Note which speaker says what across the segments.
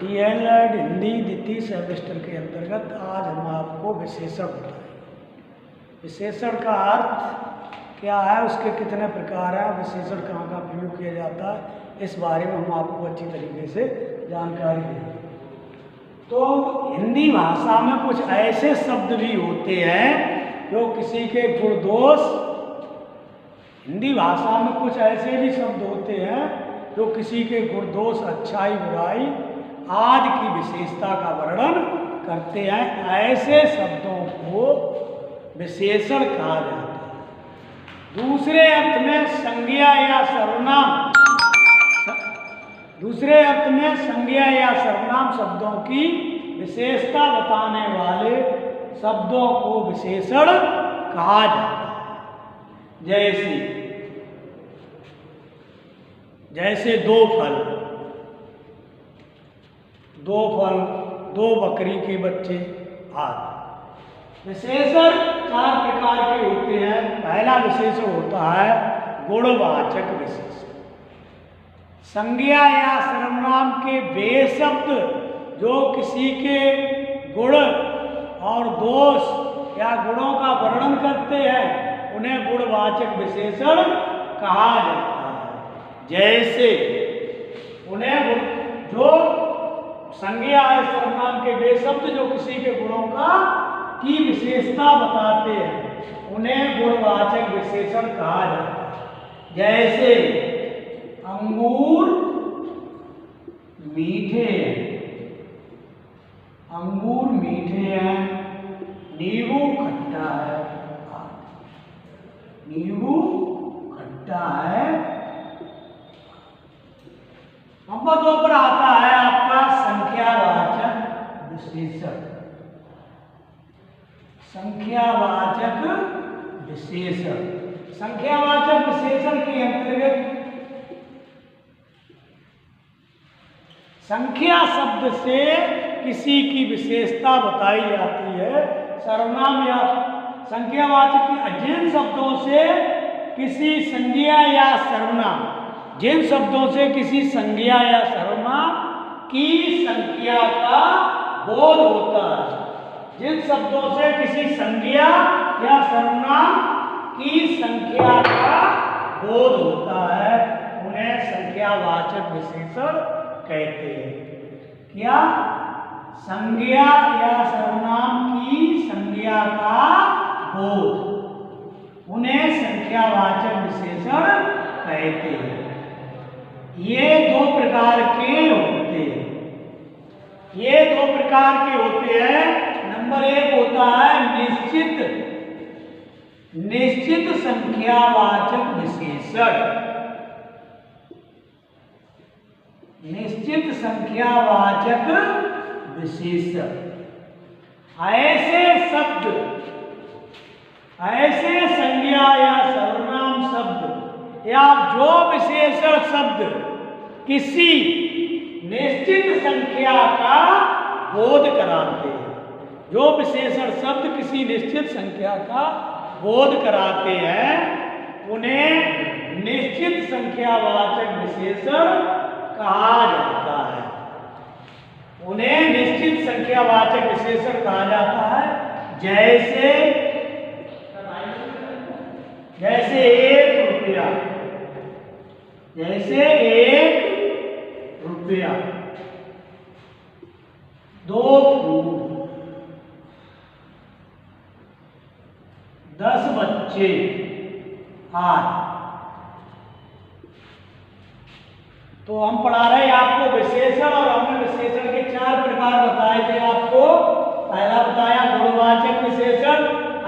Speaker 1: DElEd Hindi द्वितीय semester के अंतर्गत आज हम आपको विशेषण बताएंगे। विशेषण का अर्थ क्या है, उसके कितने प्रकार हैं, विशेषण कहाँ कहाँ प्रयोग किया जाता है, इस बारे में हम आपको अच्छी तरीके से जानकारी देंगे। तो हिंदी भाषा में कुछ ऐसे शब्द भी होते हैं जो किसी के गुण दोष, हिंदी भाषा में कुछ ऐसे भी शब्द होते हैं जो किसी के गुण दोष, अच्छाई, बुराई आदि की विशेषता का वर्णन करते हैं। ऐसे शब्दों को विशेषण कहा जाता है। दूसरे अर्थ में संज्ञा या सर्वनाम, दूसरे अर्थ में संज्ञा या सर्वनाम शब्दों की विशेषता बताने वाले शब्दों को विशेषण कहा जाता है। जैसे दो फल, दो बकरी के बच्चे आदि। विशेषण चार प्रकार के होते हैं। पहला विशेषण होता है गुणवाचक विशेषण। संज्ञा या सर्वनाम के वे शब्द जो किसी के गुण और दोष या गुणों का वर्णन करते हैं उन्हें गुणवाचक विशेषण कहा जाता है। जैसे उन्हें जो संज्ञा या सर्वनाम के वे शब्द जो किसी के गुणों की विशेषता बताते हैं उन्हें गुणवाचक विशेषण कहा जाता है। जैसे अंगूर मीठे हैं, अंगूर मीठे हैं, नींबू खट्टा है, नींबू खट्टा है। नंबर 2 पर आता है आपका संख्यावाचक विशेषण। संख्यावाचक विशेषण, संख्यावाचक विशेषण के अंतर्गत संख्या शब्द से किसी की विशेषता बताई जाती है। सर्वनाम या संख्यावाचक जिन शब्दों से किसी संज्ञा या सर्वनाम, जिन शब्दों से किसी संज्ञा या सर्वनाम की संख्या का बोध होता है, जिन शब्दों से किसी संज्ञा या सर्वनाम की संख्या का बोध होता है उन्हें संख्यावाचक विशेषण कहते हैं। क्या? संज्ञा या सर्वनाम की संज्ञा का बोध, उन्हें संख्यावाचक विशेषण कहते हैं। ये दो प्रकार के होते हैं, ये दो प्रकार के होते हैं। नंबर 1 होता है निश्चित संख्यावाचक विशेषण। निश्चित संख्यावाचक विशेषण ऐसे शब्द, ऐसे संज्ञा या सर्वनाम शब्द या जो विशेषण शब्द किसी निश्चित संख्या का बोध कराते हैं, जो विशेषण शब्द किसी निश्चित संख्या का बोध कराते हैं उन्हें निश्चित संख्यावाचक विशेषण कहा जाता है। उन्हें निश्चित संख्यावाचक विशेषण कहा जाता है। जैसे 1 रुपया, जैसे 1 रुपया, 2 फूल, 10 बच्चे आदि। तो हम पढ़ा रहे हैं आपको विशेषण, और हमने विशेषण के 4 प्रकार बताए थे आपको। पहला बताया गुणवाचक विशेषण,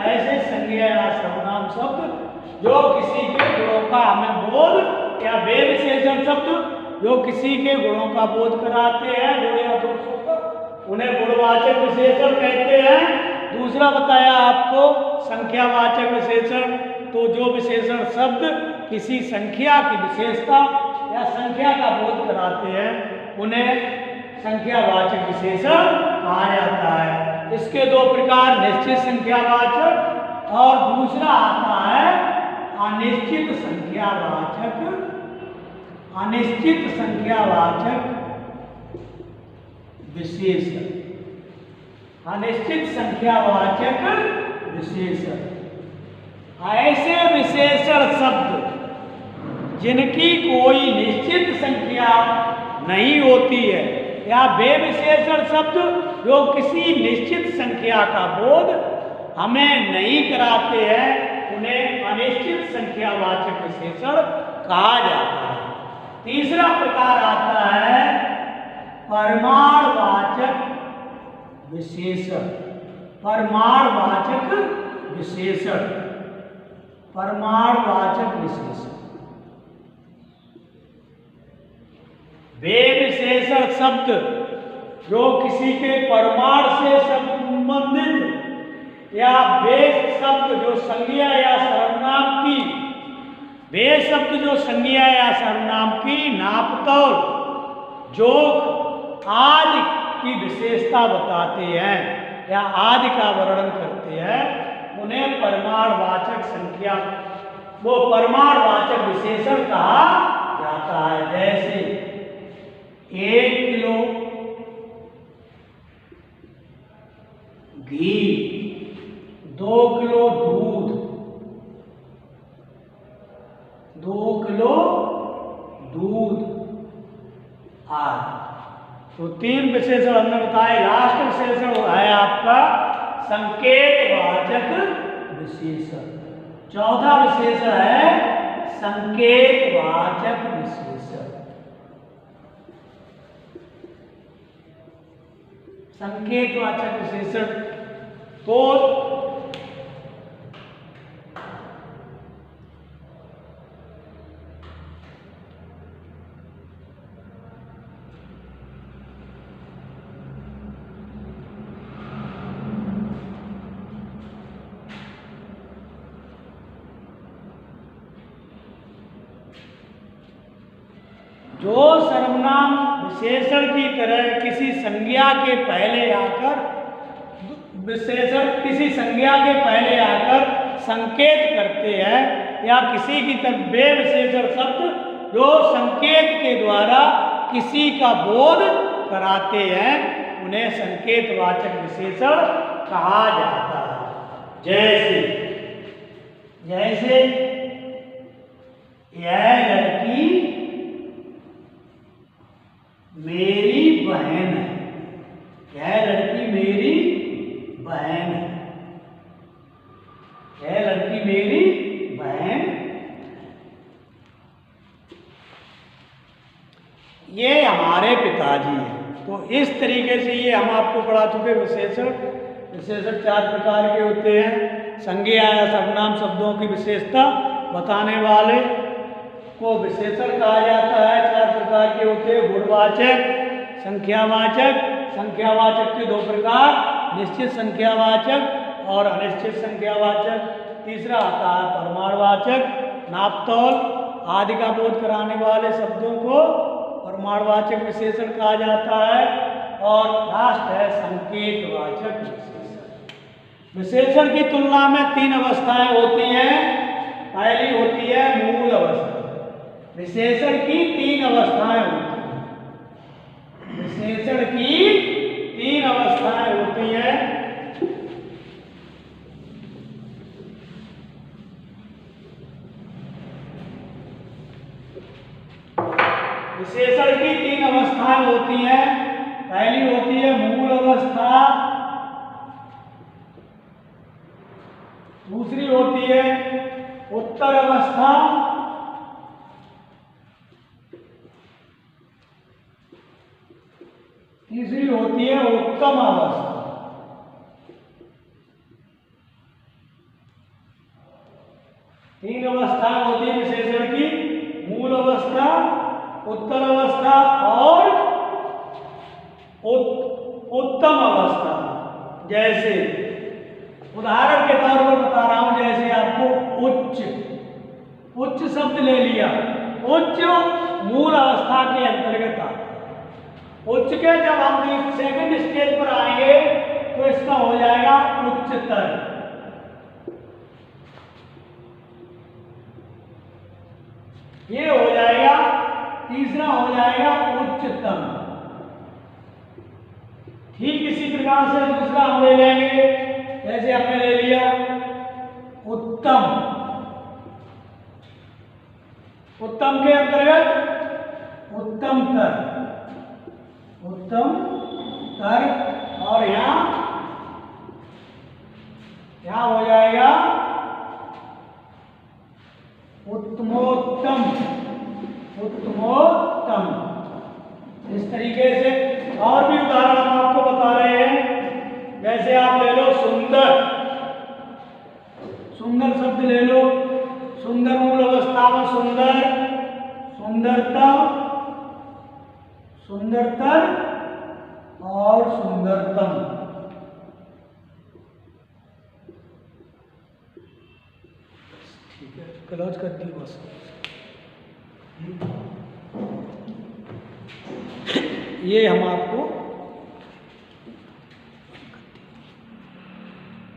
Speaker 1: ऐसे संज्ञा या सर्वनाम शब्द जो किसी के गुणों का हमें बोध, या वे विशेषण शब्द जो किसी के गुणों का बोध कराते हैं, गुण या दोषों का, उन्हें गुणवाचक विशेषण कहते हैं। दूसरा बताया आपको संख्यावाचक विशेषण, तो जो विशेषण शब्द किसी संख्या की विशेषता या संख्या का बोध कराते हैं उन्हें संख्यावाचक विशेषण कहा जाता है। इसके 2 प्रकार, निश्चित संख्यावाचक और दूसरा आता है अनिश्चित संख्यावाचक। अनिश्चित संख्यावाचक विशेषण। अनिश्चित संख्यावाचक विशेषण। ऐसे विशेषण शब्द जिनकी कोई निश्चित संख्या नहीं होती है या वे विशेषण शब्द जो किसी निश्चित संख्या का बोध हमें नहीं कराते हैं, उन्हें अनिश्चित संख्यावाचक विशेषण कहा जाता है। तीसरा प्रकार आता है परिमाणवाचक विशेषण। परिमाणवाचक विशेषण। परिमाणवाचक विशेषण वे विशेषण शब्द जो किसी के परिमाण से संबंधित या वे शब्द जो संज्ञा या सर्वनाम की वे शब्द जो संज्ञा या सर्वनाम की नापतोल जोक आदि की विशेषता बताते हैं या आदि का वर्णन करते हैं, उन्हें परिमाणवाचक संख्या वो परिमाणवाचक विशेषण कहा जाता है। जैसे 1 किलो घी, 2 किलो दूध, 2 किलो दूध आदि। तो 3 विशेषण हमने बताए। लास्ट विशेषण है आपका संकेतवाचक विशेषण। चौथा विशेषण है संकेतवाचक विशेषण। संकेतवाचक विशेषण तो जो सर्वनाम विशेषण की तरह किसी संज्ञा के पहले आकर विशेषण किसी संज्ञा के पहले आकर संकेत करते हैं या किसी की तरफ वे विशेषण शब्द जो संकेत के द्वारा किसी का बोध कराते हैं, उन्हें संकेतवाचक विशेषण कहा जाता है। जैसे जैसे यह लड़की मेरी बहन है। यह लड़की मेरी बहन है। यह लड़की मेरी बहन। ये हमारे पिताजी हैं। तो इस तरीके से ये हम आपको पढ़ा चुके विशेषण। विशेषण 4 प्रकार के होते हैं। संज्ञा या सर्वनाम शब्दों की विशेषता बताने वाले को विशेषण कहा जाता है। 4 प्रकार के होते हैं। गुणवाचक, संख्यावाचक। संख्यावाचक के 2 प्रकार, निश्चित संख्यावाचक और अनिश्चित संख्यावाचक। तीसरा आता है परिमाणवाचक, नापतोल आदि का बोध कराने वाले शब्दों को परिमाणवाचक विशेषण कहा जाता है। और लास्ट है संकेतवाचक विशेषण। विशेषण की तुलना में 3 अवस्थाएं होती हैं। पहली होती है मूल अवस्था। विशेषण की 3 अवस्थाएं होती हैं। विशेषण की 3 अवस्थाएं होती हैं। विशेषण की 3 अवस्थाएं होती हैं। पहली होती है मूल अवस्था, दूसरी होती है उत्तर अवस्था, तीसरी होती है उत्तम अवस्था। तीन अवस्थाएं होती है विशेषण की, मूल अवस्था, उत्तर अवस्था और उत्तम अवस्था। जैसे उदाहरण के तौर पर बता रहा हूं, जैसे आपको उच्च शब्द ले लिया। उच्च मूल अवस्था के अंतर्गत आता है। उच्च के जब हम सेकंड स्टेज पर आएंगे तो इसका हो जाएगा उच्चतर। ये हो जाएगा, तीसरा हो जाएगा उच्चतम। तरह से दूसरा हम ले लेंगे, जैसे हमने ले लिया उत्तम। उत्तम के अंतर्गत उत्तमतर, उत्तमतर, और यहां हो जाएगा उत्तमोत्तम, उत्तमोत्तम। इस तरीके से और भी उदाहरण हम आपको बता रहे हैं। जैसे आप ले लो सुंदर, सुंदर शब्द ले लो, सुंदर मूल अवस्था में सुंदर, सुंदरतम, सुंदरतर और सुंदरतम। ठीक है, क्लोज कर दी बस। ये हम आपको